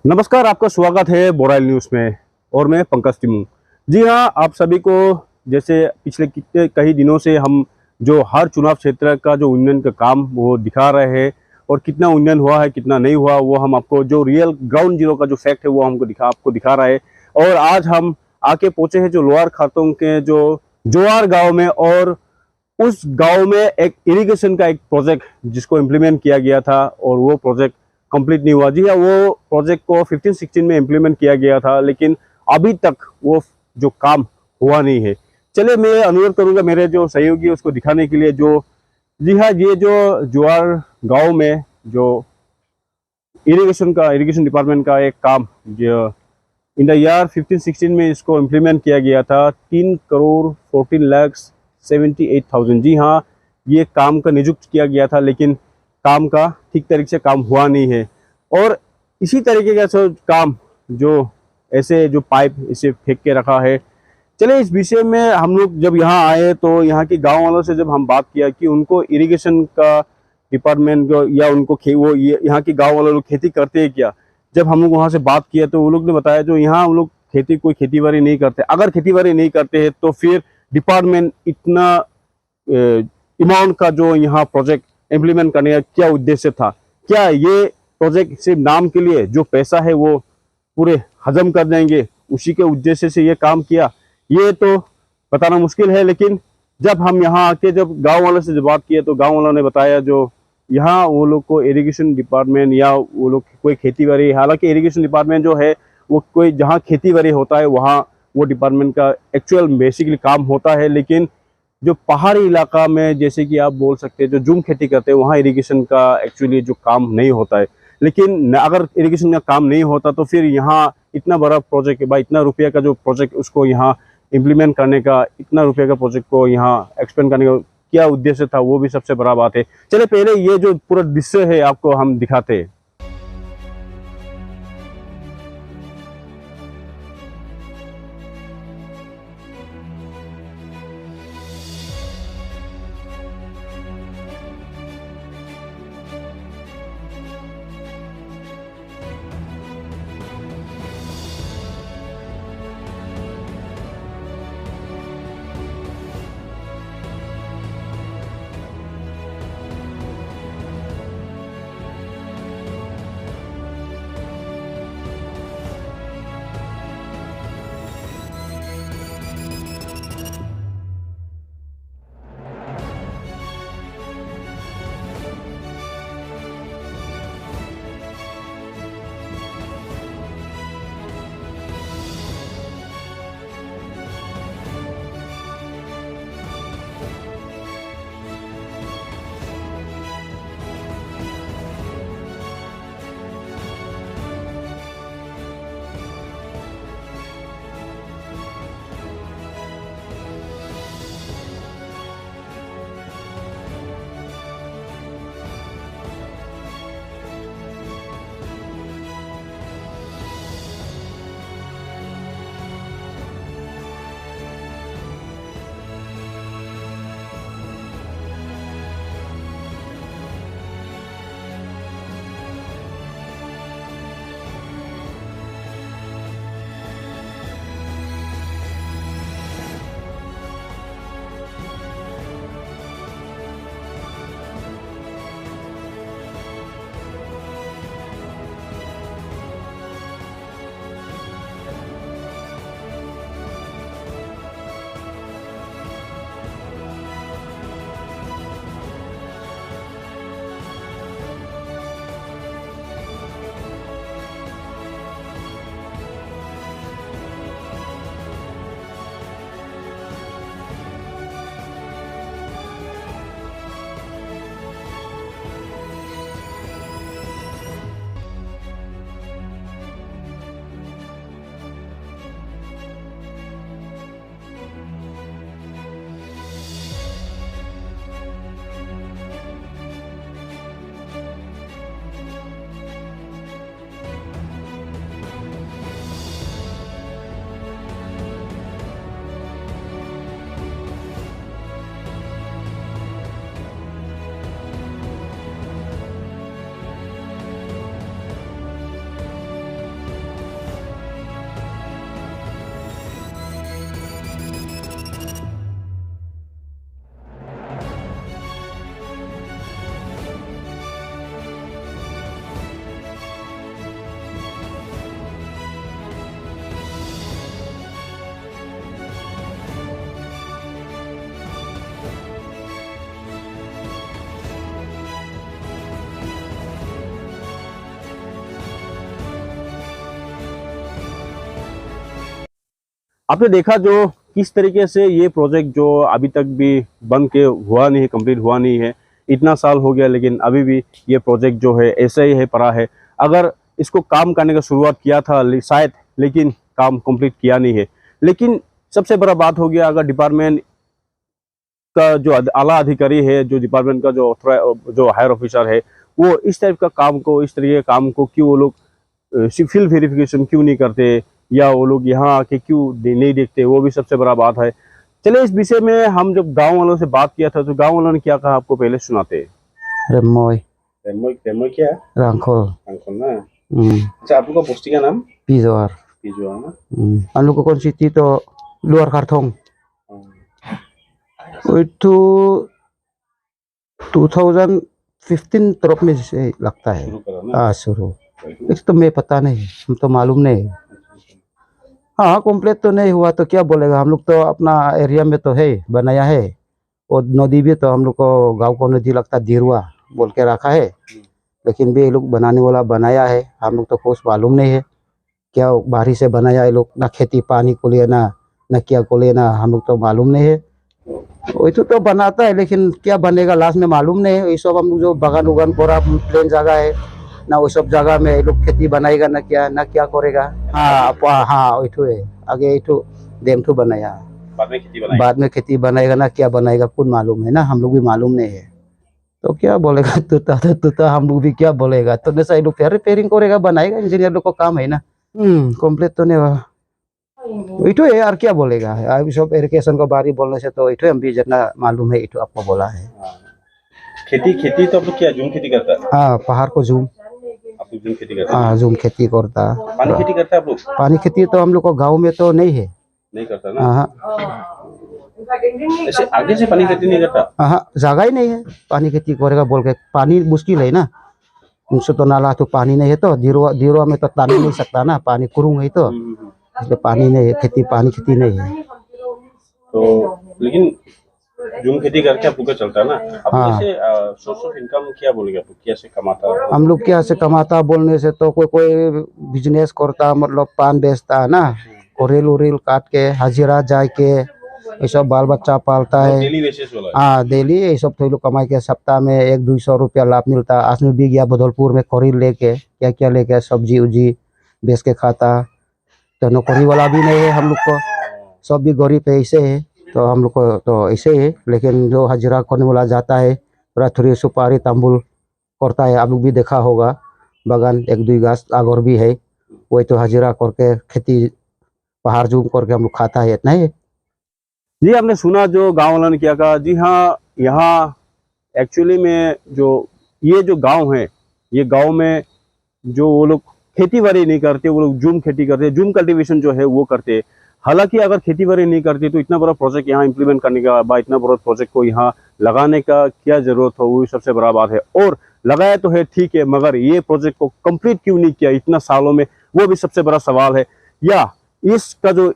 नमस्कार, आपका स्वागत है बोराइल न्यूज़ में और मैं पंकज टिमू। जी हाँ, आप सभी को जैसे पिछले कितने कई दिनों से हम जो हर चुनाव क्षेत्र का जो उन्नयन का काम वो दिखा रहे हैं और कितना उन्नयन हुआ है कितना नहीं हुआ वो हम आपको जो रियल ग्राउंड जीरो का जो फैक्ट है वो हमको आपको दिखा रहा है। और आज हम आके पहुंचे हैं जो लोअर खातों के जो जोआर गाँव में, और उस गाँव में एक इरिगेशन का एक प्रोजेक्ट जिसको इम्प्लीमेंट किया गया था और वो प्रोजेक्ट कंप्लीट नहीं हुआ। जी हाँ, वो प्रोजेक्ट को 15-16 में इम्प्लीमेंट किया गया था, लेकिन अभी तक वो जो काम हुआ नहीं है। चलिए, मैं अनुरोध करूंगा मेरे जो सहयोगी उसको दिखाने के लिए। जो जी हाँ, ये जो जोआर गांव में जो इरिगेशन डिपार्टमेंट का एक काम जो इन द ईयर 15-16 में इसको इम्प्लीमेंट किया गया था, 3,14,78,000। जी हाँ, ये काम का नियुक्त किया गया था, लेकिन काम का ठीक तरीके से काम हुआ नहीं है। और इसी तरीके का काम जो ऐसे जो पाइप इसे फेंक के रखा है। चले, इस विषय में हम लोग जब यहाँ आए तो यहाँ के गांव वालों से जब हम बात किया कि उनको इरिगेशन का डिपार्टमेंट या उनको वो यहाँ के गांव वाले लोग खेती करते हैं क्या, जब हम लोग वहाँ से बात किया तो वो लोग ने बताया जो यहाँ हम लोग कोई खेती बाड़ी नहीं करते। अगर खेती बाड़ी नहीं करते हैं तो फिर डिपार्टमेंट इतना अमाउंट का जो यहाँ प्रोजेक्ट इम्प्लीमेंट करने का क्या उद्देश्य था? क्या ये प्रोजेक्ट सिर्फ नाम के लिए जो पैसा है वो पूरे हजम कर देंगे, उसी के उद्देश्य से ये काम किया? ये तो बताना मुश्किल है। लेकिन जब हम यहाँ आके जब गांव वालों से जब बात किए तो गांव वालों ने बताया जो यहाँ वो लोग को इरिगेशन डिपार्टमेंट या वो लोग कोई खेती बाड़ी, हालांकि इरिगेशन डिपार्टमेंट जो है वो कोई जहाँ खेती बाड़ी होता है वहाँ वो डिपार्टमेंट का एक्चुअल बेसिकली काम होता है। लेकिन जो पहाड़ी इलाका में जैसे कि आप बोल सकते हैं जो झूम खेती करते हैं वहाँ इरिगेशन का एक्चुअली जो काम नहीं होता है। लेकिन अगर इरिगेशन का काम नहीं होता तो फिर यहाँ इतना बड़ा प्रोजेक्ट भाई, इतना रुपये का जो प्रोजेक्ट उसको यहाँ इम्प्लीमेंट करने का, इतना रुपये का प्रोजेक्ट को यहाँ एक्सपेंड करने का क्या उद्देश्य था, वो भी सबसे बड़ा बात है। चलिए, पहले ये जो पूरा दृश्य है आपको हम दिखाते हैं। आपने देखा जो किस तरीके से ये प्रोजेक्ट जो अभी तक भी बन के हुआ नहीं है, कंप्लीट हुआ नहीं है, इतना साल हो गया लेकिन अभी भी ये प्रोजेक्ट जो है ऐसा ही है पड़ा है। अगर इसको काम करने का शुरुआत किया था शायद, लेकिन काम कंप्लीट किया नहीं है। लेकिन सबसे बड़ा बात हो गया, अगर डिपार्टमेंट का जो आला अधिकारी है, जो डिपार्टमेंट का जो हायर ऑफिसर है, वो इस टाइप का काम को, इस तरीके के काम को क्यों वो लोग फील्ड वेरिफिकेशन क्यों नहीं करते, या वो लोग यहाँ आके क्यों नहीं देखते, वो भी सबसे बड़ा बात है। चलिए इस विषय में हम जब गांव वालों से बात किया था तो गांव वालों ने क्या कहा आपको पहले सुनाते हैं। Remoy, रेमोय क्या है? Rangkol, अंकुल ना। अच्छा, आप लोग का पोस्टिंग का नाम Pizoar. पिजो है ना? Anu ko konsiti to luar kartong. Itu 2015 तरफ में से लगता है। शुरू करा ना? शुरू। इस तो मैं पता नहीं, हम तो मालूम नहीं। हाँ, कंप्लीट तो नहीं हुआ तो क्या बोलेगा, हम लोग तो अपना एरिया में तो है बनाया है। और नदी भी तो हम लोग को गांव को नदी लगता है, दिरुआ बोल के रखा है, लेकिन भी ये लोग बनाने वाला बनाया है, हम लोग तो कुछ मालूम नहीं है क्या बारिश से बनाया है लोग, ना खेती पानी को लिए ना क्या को लिए ना, हम लोग तो मालूम नहीं है। वही तो बनाता है, लेकिन क्या बनेगा लास्ट में मालूम नहीं है। ये सब हम लोग जो बगान उगान पूरा प्लेन जगह है ना, वो सब जगह में लोग खेती बनाएगा ना क्या करेगा। हाँ वही तो है, आगे ये तो डेम तो बनाया, बाद में खेती बनाएगा ना क्या बनाएगा कौन मालूम है ना, हम लोग भी मालूम नहीं है। तो क्या बोलेगा तो हम लोग भी क्या बोलेगा, तो जैसा ये लोग रिपेयरिंग करेगा बनाएगा, इंजीनियर लोग को काम है ना। कंप्लीट तो नहीं हुआ, वही तो है यार, क्या बोलेगा। अभी सब इरिगेशन को बारी बोलने से तो हम भी जितना मालूम है इतो आपको बोला है। खेती तो आप लोग क्या जूम खेती करता है? हाँ, पहाड़ को जूम, आप लोग जूम खेती करते हैं? हाँ, जूम खेती करता। पानी खेती करता है आप लोग? पानी खेती तो हम लोग को गाँव में तो नहीं है, नहीं करता ना? हाँ, ऐसे आगे से पानी खेती नहीं करता? हाँ, जगह ही नहीं है पानी खेती करेगा बोल के, पानी मुश्किल है ना, उनसे तो नाला तो पानी नहीं है, तो धीरो में तो तान नहीं सकता ना, पानी कुरुंग है, तो इसलिए पानी नहीं है, खेती नहीं है। तो लेकिन जूम खेती करके आप लोग का चलता है ना? आप कैसे सोर्स ऑफ इनकम क्या बोलेंगे, आप लोग कैसे कमाता है? हम लोग कैसे कमाता बोलने से तो कोई बिजनेस करता, मतलब पान बेचता है ना, और रेल काट के हाजिरा जाके ये सब बाल बच्चा पालता है। डेली बेसिस वाला? हाँ, डेली ये सब तो लोग कमाई के सप्ताह में 100-200 रुपया लाभ मिलता। आज में भी गया बदौलपुर में खरीद लेके क्या लेके सब्जी उजी बेच के खाता। तो नौकरी वाला भी नहीं है हम लोग को, सब भी गरीब ऐसे है, तो हम लोग को तो ऐसे है। लेकिन जो हाजिरा करने वाला जाता है, थोड़ी सुपारी तंबुल करता है, आप लोग भी देखा होगा, बगान 1-2 गाछ आगर भी है, वही तो हाजिरा करके खेती पहाड़ जूम करके हम लोग खाता है, इतना ही। जी, आपने सुना जो गांव वालों ने क्या कहा। जी हाँ, यहाँ एक्चुअली में ये जो गांव है, ये गांव में जो वो लोग खेती बाड़ी नहीं करते, वो लोग जूम खेती करते, जूम कल्टीवेशन जो है वो करते। हालांकि अगर खेती बाड़ी नहीं करते तो इतना बड़ा प्रोजेक्ट यहाँ इम्प्लीमेंट करने का बाद, इतना बड़ा प्रोजेक्ट को यहाँ लगाने का क्या जरूरत हो, वो सबसे बड़ा बात है। और लगाया तो है ठीक है, मगर ये प्रोजेक्ट को कंप्लीट क्यों नहीं किया इतना सालों में, वो भी सबसे बड़ा सवाल है। या इसका जो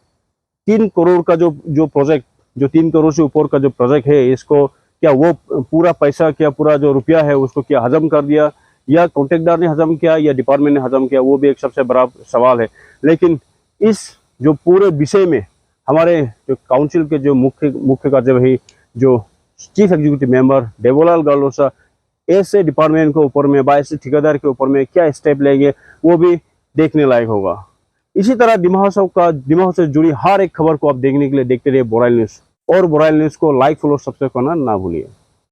3 करोड़ का जो प्रोजेक्ट, जो 3 करोड़ से ऊपर का जो प्रोजेक्ट है, इसको क्या वो पूरा पैसा, क्या पूरा जो रुपया है उसको क्या हजम कर दिया, या कॉन्ट्रैक्टर ने हजम किया, या डिपार्टमेंट ने हजम किया, वो भी एक सबसे बड़ा सवाल है। लेकिन इस जो पूरे विषय में हमारे जो काउंसिल के जो मुख्य कार्यवाही जो चीफ एग्जीक्यूटिव मेंबर देवोलाल गालोसा ऐसे डिपार्टमेंट के ऊपर में, ऐसे ठेकेदार के ऊपर में क्या स्टेप लेंगे, वो भी देखने लायक होगा। इसी तरह दिमाग से जुड़ी हर एक खबर को आप देखने के लिए देखते रहिए बोराइल न्यूज़, और बोराइल न्यूज़ को लाइक फॉलो सब्सक्राइब करना ना भूलिए।